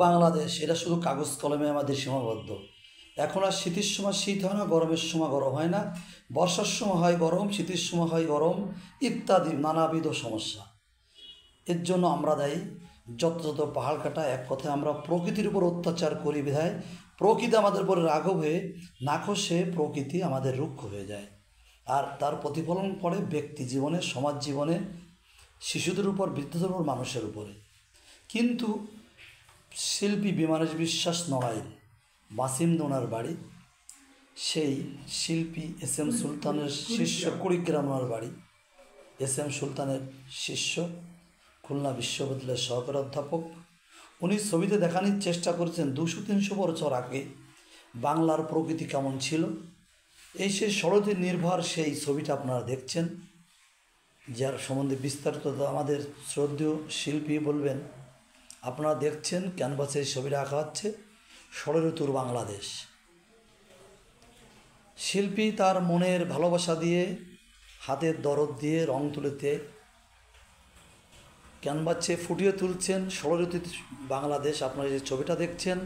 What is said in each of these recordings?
বাংলাদেশ এটা শুধু কাগজ কলমে আমাদের সীমাবদ্ধ। এখন আর শীতের সময় শীত হয় না, গরমের সময় গরম হয় না, বর্ষার সময় হয় গরম, শীতের সময় হয় গরম, ইত্যাদি নানাবিধ সমস্যা। এর জন্য আমরা দায়ী। যত পাহাড় কাটা, এক কথায় আমরা প্রকৃতির উপর অত্যাচার করি বিধায় প্রকৃতি আমাদের উপরে রাঘব হয়ে নাখোশে প্রকৃতি আমাদের রুক্ষ হয়ে যায়। আর তার প্রতিফলন পড়ে ব্যক্তি জীবনে, সমাজ জীবনে, শিশুদের উপর, বৃদ্ধদের উপর, মানুষের উপরে। কিন্তু শিল্পী বিমানেশ বিশ্বাস নড়াইল, বাসিন্দোনার বাড়ি, সেই শিল্পী এস এম সুলতানের শিষ্য, কুড়িগ্রাম ওনার বাড়ি, এস এম সুলতানের শিষ্য, খুলনা বিশ্ববিদ্যালয়ের সহকারী অধ্যাপক। উনি ছবিতে দেখানোর চেষ্টা করেছেন 200-300 বছর আগে বাংলার প্রকৃতি কেমন ছিল। এই সেই শরৎ নির্ভর সেই ছবিটা আপনারা দেখছেন, যার সম্বন্ধে বিস্তারিত আমাদের শ্রদ্ধেয় শিল্পী বলবেন। আপনারা দেখছেন ক্যানভাসে ছবিটা আঁকা হচ্ছে, ষড়ঋতুর বাংলাদেশ। শিল্পী তার মনের ভালোবাসা দিয়ে, হাতের দরদ দিয়ে, রং তুলিতে ক্যানভাসে ফুটিয়ে তুলছেন ষড়ঋতুর বাংলাদেশ। আপনারা যে ছবিটা দেখছেন,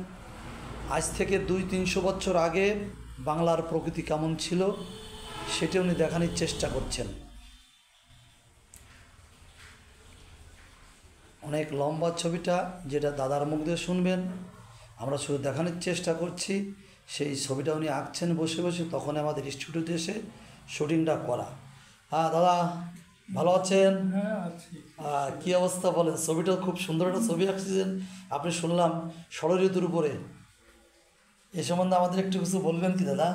আজ থেকে 200-300 বছর আগে বাংলার প্রকৃতি কেমন ছিল সেটা উনি দেখানোর চেষ্টা করছেন। অনেক লম্বা ছবিটা, যেটা দাদার মুখ দিয়ে শুনবেন। আমরা শুধু দেখানোর চেষ্টা করছি। সেই ছবিটা উনি আঁকছেন বসে বসে, তখন আমাদের স্টুডিওতে এসে শুটিংটা করা। হ্যাঁ দাদা, ভালো আছেন? কী অবস্থা বলেন? ছবিটা খুব সুন্দর একটা ছবি আঁকছেন আপনি, শুনলাম ষড়ঋতুর উপরে। এ সম্বন্ধে আমাদের একটু কিছু বলবেন কি দাদা?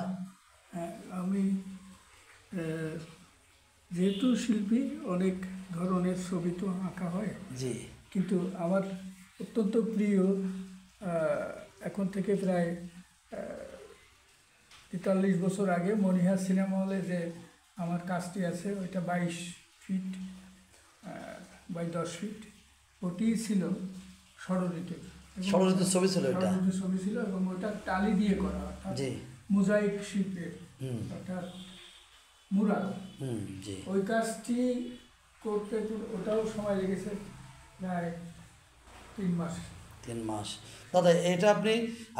হ্যাঁ, আমি যেহেতু শিল্পী, অনেক ধরনের ছবি তো আঁকা হয়। জি। কিন্তু আমার অত্যন্ত প্রিয়, এখন থেকে প্রায় 43 বছর আগে মনিহার সিনেমা হলে যে আমার কাজটি আছে, ওইটা 22 ফিট বাই 10 ফিট, ওটি ছিল ষড়ঋতুর ছবি ছিল, ছবি ছিল, এবং ওটা টালি দিয়ে করা, মোজাইক শিল্পের, অর্থাৎ মুরাল। ওই কাজটি করতে ওটাও সময় লেগেছে প্রায় 3 মাস। 3 মাস। দাদা, এটা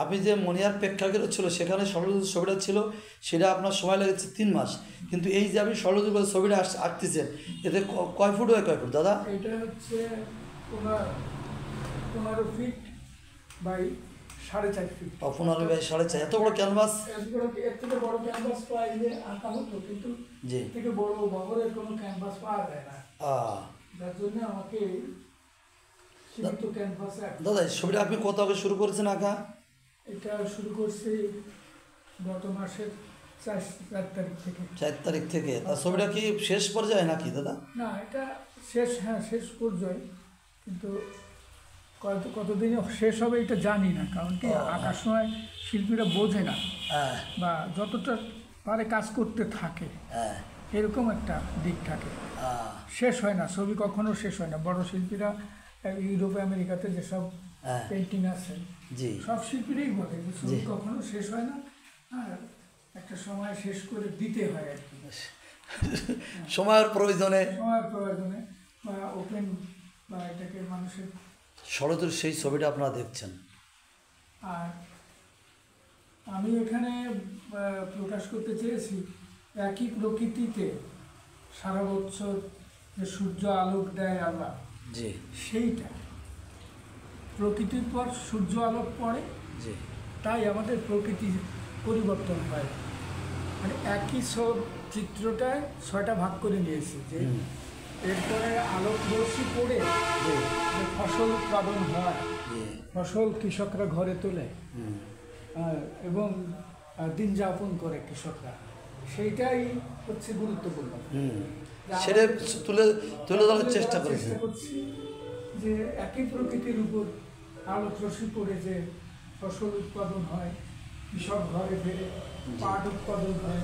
আপনি যে মনিহার প্রেক্ষাগৃহ ছিল সেখানে ষড়ঋতুর ছবিটা ছিল, সেটা আপনার সময় লেগেছে 3 মাস। কিন্তু এই যে আপনি ষড়ঋতুর ছবিটা আঁকতেছেন, এতে কয় ফুট হয়, কয় ফুট দাদা? এটা হচ্ছে 15 ফিট বাই 4.5 ফিট। 15 বাই 4.5, এত বড় ক্যানভাস? এর থেকে বড় ক্যানভাস পাইলে আঁকা হতো, কিন্তু এর থেকে বড় বহরের কোনো ক্যানভাস পাওয়া যায় না। যার জন্য আমাকে সীমিত ক্যানভাসে। দাদা, ছবিটা আপনি কত আগে শুরু করেছেন আঁকা? এটা শুরু করছি গত মাসের 4 তারিখ থেকে। 4 তারিখ থেকে। তার ছবিটা কি শেষ পর্যায়ে নাকি দাদা? না, এটা শেষ, হ্যাঁ শেষ পর্যায়ে, কিন্তু কতদিনে শেষ হবে এটা জানি না। কারণ কি, আঁকার সময় শিল্পীরা বোঝে না, বা যতটা পারে কাজ করতে থাকে, এরকম একটা দিক থাকে। শেষ হয় না, ছবি কখনো শেষ হয় না। বড় শিল্পীরা ইউরোপে, আমেরিকাতে যেসব পেন্টিং আছে, সব শিল্পীরাই বলে যে ছবি কখনো শেষ হয় না, আর একটা সময় শেষ করে দিতে হয় আর কি, সময়ের প্রয়োজনে বা ওপেন, বা এটাকে মানুষের ষড়ঋতুর সেই ছবিটা আপনারা দেখছেন। আর আমি এখানে প্রকাশ করতে চেয়েছি, একই প্রকৃতিতে সারা বছর যে সূর্য আলোক দেয় আল্লাহ, সেইটা প্রকৃতির পর সূর্য আলোক পড়ে, তাই আমাদের প্রকৃতির পরিবর্তন হয়। মানে একই সব চিত্রটায় 6টা ভাগ করে নিয়েছি, যে এরপরে আলোক রশ্মি পড়ে যে ফসল উৎপাদন হয়, ফসল কৃষকরা ঘরে তোলে এবং দিন যাপন করে কৃষকরা, সেইটাই হচ্ছে গুরুত্বপূর্ণ। সেটা তুলে ধরার চেষ্টা করছি, যে একই প্রকৃতির উপর আলোক রশ্মি পড়ে যে ফসল উৎপাদন হয়, কৃষক ঘরে ফেরে পাট উৎপাদন হয়,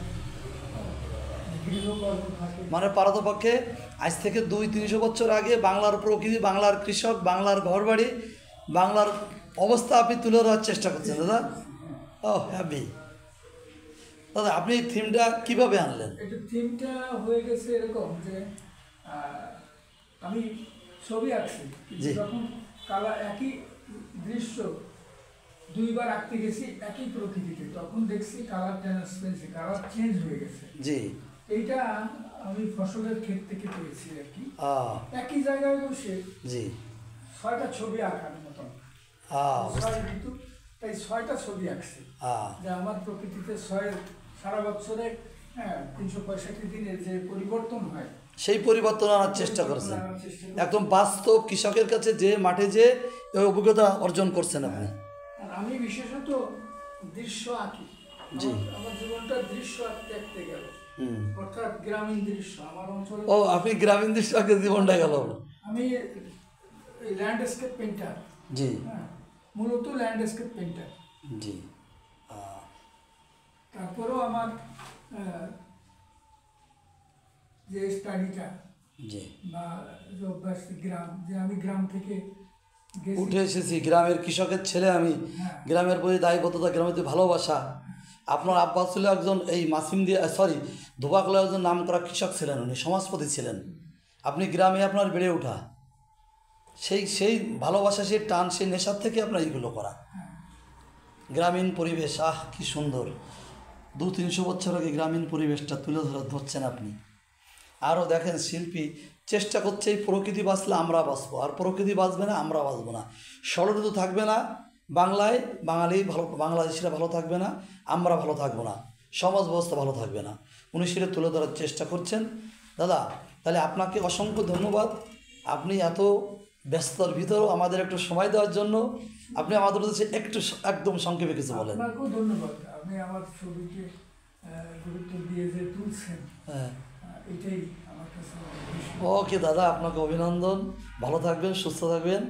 গৃহকর্ম থাকে। মানে পারতপক্ষে আজ থেকে 200-300 বছর আগে বাংলার প্রকৃতি, বাংলার কৃষক, বাংলার ঘরবাড়ি, বাংলার অবস্থা আপনি তুলে ধরার চেষ্টা করছেন দাদা। হ্যাপি দাদা, আপনি এই থিমটা কীভাবে আনলেন? এটা থিমটা হয়ে গেছে এরকম যে আমি ছবি আঁকছি, যখন একই দৃশ্য দুইবার আঁকতে গেছি একই প্রকৃতিতে, তখন দেখছি কালার ট্রান্সপারেন্সি, কালার চেঞ্জ হয়ে গেছে। জি, এইটা আমি ফসলের ক্ষেত থেকে পেয়েছি আর কি, আ একই জায়গায় বসে জি, 6টা ছবি আঁকার মতন, আ 6 ঋতু, তাই 6টা ছবি আঁকছি। আ যে আমার প্রকৃতিতে সারা বছরে 365 দিনের যে পরিবর্তন হয়, সেই পরিবর্তন আনার চেষ্টা করছেন, আনার চেষ্টা করি। একদম বাস্তব কৃষকের কাছে যে মাঠে যে এই অভিজ্ঞতা অর্জন করছেন আপনি। আর আমি বিশেষত দৃশ্য আঁকি, জি। আমার জীবনটা দৃশ্য আঁকতে আঁকতে গেল, হুম। অর্থাৎ গ্রামীণ দৃশ্য আমার অঞ্চলে। ও, আপনি গ্রামীণ দৃশ্যকে জীবনটা গেল। আমি ল্যান্ডস্কেপ পেইন্টার, জি, হ্যাঁ, মূলত ল্যান্ডস্কেপ পেইন্টার। জি, তারপরেও আমার যে স্টাডিটা জি, বা যে অভ্যাস, গ্রাম, যে আমি গ্রাম থেকে গেছি, উঠে এসেছি, গ্রামের কৃষকের ছেলে আমি, হ্যাঁ। গ্রামের প্রতি দায়বদ্ধতা, গ্রামের প্রতি ভালোবাসা। আপনার আব্বা ছিল একজন এই মাসিম দিয়ে ধোবাকলা একজন নাম করা কৃষক ছিলেন, উনি সমাজপতি ছিলেন। আপনি গ্রামে আপনার বেড়ে ওঠা, সেই ভালোবাসা, সেই টান, সেই নেশার থেকে আপনার এইগুলো করা। গ্রামীণ পরিবেশ, কি সুন্দর! 200-300 বছর আগে গ্রামীণ পরিবেশটা তুলে ধরছেন আপনি। আরও দেখেন, শিল্পী চেষ্টা করছে এই প্রকৃতি বাঁচলে আমরা বাঁচবো, আর প্রকৃতি বাঁচবে না আমরা বাঁচবো না, ষড়ঋতু থাকবে না, বাংলায় বাংলাদেশিরা ভালো থাকবে না, আমরা ভালো থাকবো না, সমাজ ব্যবস্থা ভালো থাকবে না। উনি সেটা তুলে ধরার চেষ্টা করছেন। দাদা, তাহলে আপনাকে অসংখ্য ধন্যবাদ। আপনি এত ব্যস্ততার ভিতরেও আমাদের একটু সময় দেওয়ার জন্য, আপনি আমাদের কাছে একটু একদম সংক্ষেপে কিছু বলেন। আপনাকেও ধন্যবাদ, আপনি আমার ছবিকে গুরুত্ব দিয়ে যে তুলছেন, হ্যাঁ, এটাই আমার কাছে। ওকে দাদা, আপনাকে অভিনন্দন। ভালো থাকবেন, সুস্থ থাকবেন।